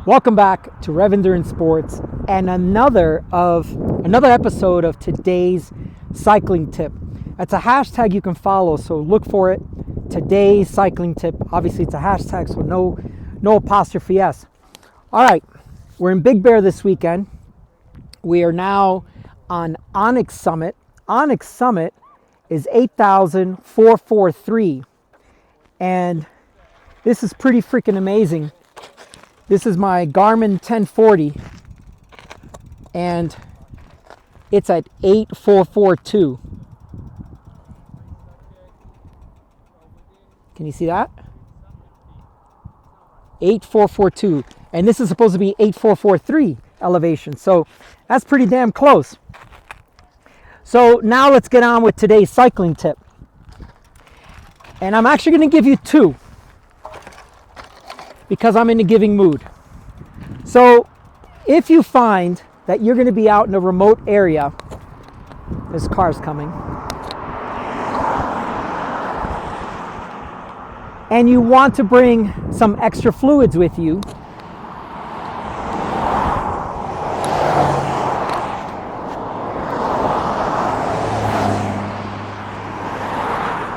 Welcome back to Rev Endurance Sports and another episode of today's cycling tip. That's a hashtag you can follow, so look for it. Today's cycling tip. Obviously, it's a hashtag, so no apostrophe S. All right, we're in Big Bear this weekend. We are now on Onyx Summit. Onyx Summit is 8,443, and this is pretty freaking amazing. This is my Garmin 1040, and it's at 8,442. Can you see that? 8,442, and this is supposed to be 8,443 elevation, so that's pretty damn close. So now let's get on with today's cycling tip, and I'm actually going to give you two, because I'm in the giving mood. So if you find that you're going to be out in a remote area, this car's coming, and you want to bring some extra fluids with you,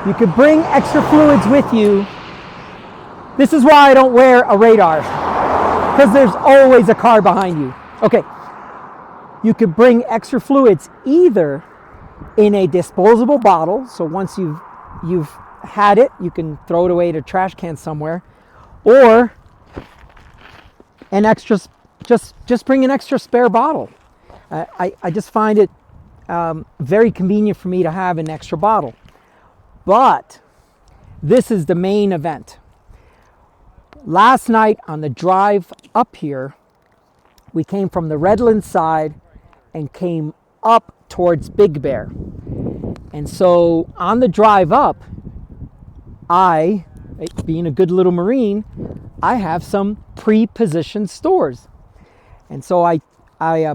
you could bring extra fluids with you. This is why I don't wear a radar, because there's always a car behind you. Okay, you could bring extra fluids either in a disposable bottle, so once you've had it, you can throw it away in a trash can somewhere, or an extra, just bring an extra spare bottle. I just find it very convenient for me to have an extra bottle. But this is the main event. Last night on the drive up here, we came from the Redland side and came up towards Big Bear. And so on the drive up, I, being a good little Marine, I have some pre-positioned stores. And so I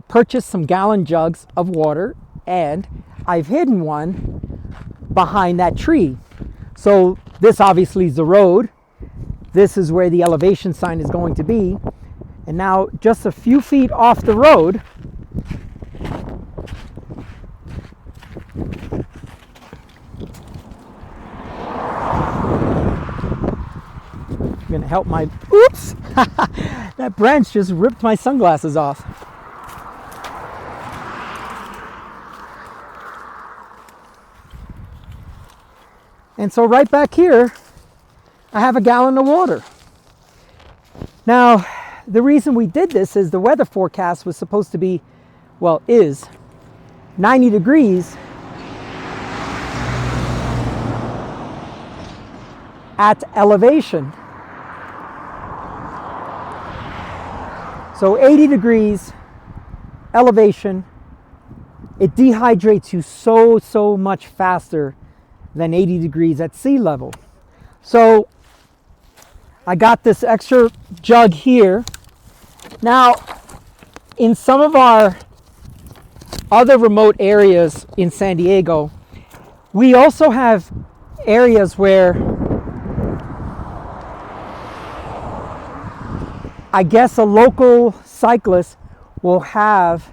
purchased some gallon jugs of water, and I've hidden one behind that tree. So this obviously is the road. This is where the elevation sign is going to be. And now just a few feet off the road, I'm gonna help my, oops, that branch just ripped my sunglasses off. And so right back here, I have a gallon of water. Now, the reason we did this is the weather forecast was supposed to be, well, is 90 degrees at elevation. So 80 degrees elevation, it dehydrates you so much faster than 80 degrees at sea level. So I got this extra jug here. Now, in some of our other remote areas in San Diego, we also have areas where I guess a local cyclist will have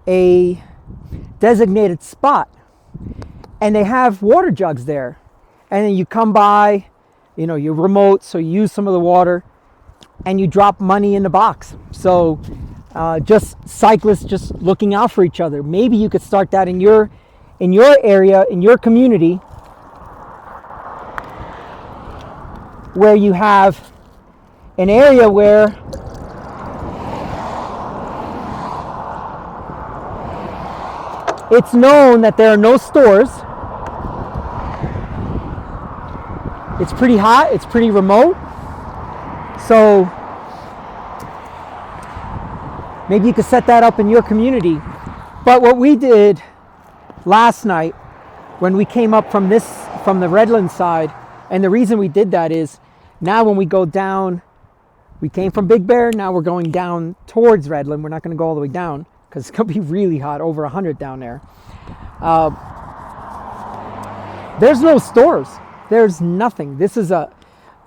a designated spot, and they have water jugs there. And then you come by, you're remote, so you use some of the water, and you drop money in the box. So just cyclists just looking out for each other. Maybe you could start that in your area, in your community, where you have an area where it's known that there are no stores. It's pretty hot, it's pretty remote. So maybe you could set that up in your community. But what we did last night when we came up from the Redland side, and the reason we did that is now when we go down, we came from Big Bear, now we're going down towards Redland. We're not going to go all the way down because it's going to be really hot, over 100 down there. There's no stores. There's nothing. This is there's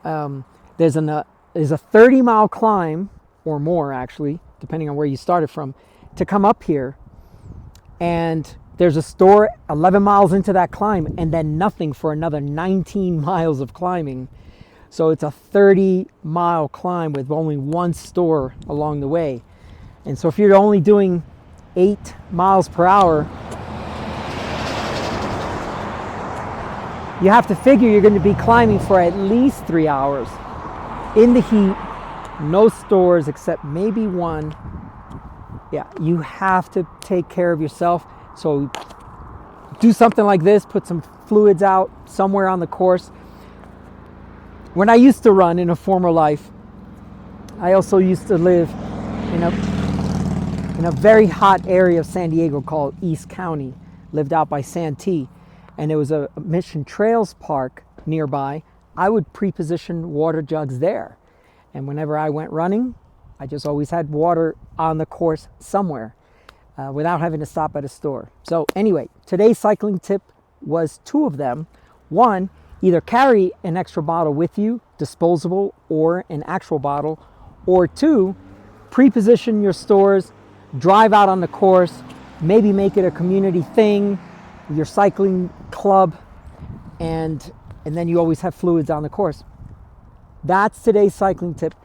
a 30-mile climb or more actually, depending on where you started from, to come up here. And there's a store 11 miles into that climb and then nothing for another 19 miles of climbing. So it's a 30-mile climb with only one store along the way. And so if you're only doing 8 miles per hour, you have to figure you're going to be climbing for at least 3 hours in the heat, no stores except maybe one. Yeah, you have to take care of yourself. So do something like this, put some fluids out somewhere on the course. When I used to run in a former life, I also used to live in a very hot area of San Diego called East County, lived out by Santee, and there was a Mission Trails park nearby. I would pre-position water jugs there, and whenever I went running, I just always had water on the course somewhere without having to stop at a store. So anyway, today's cycling tip was 2 of them. 1, either carry an extra bottle with you, disposable or an actual bottle, or 2, pre-position your stores, drive out on the course, maybe make it a community thing, your cycling club, and then you always have fluids on the course. That's today's cycling tip.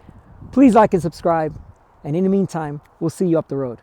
Please like and subscribe, and in the meantime, we'll see you up the road.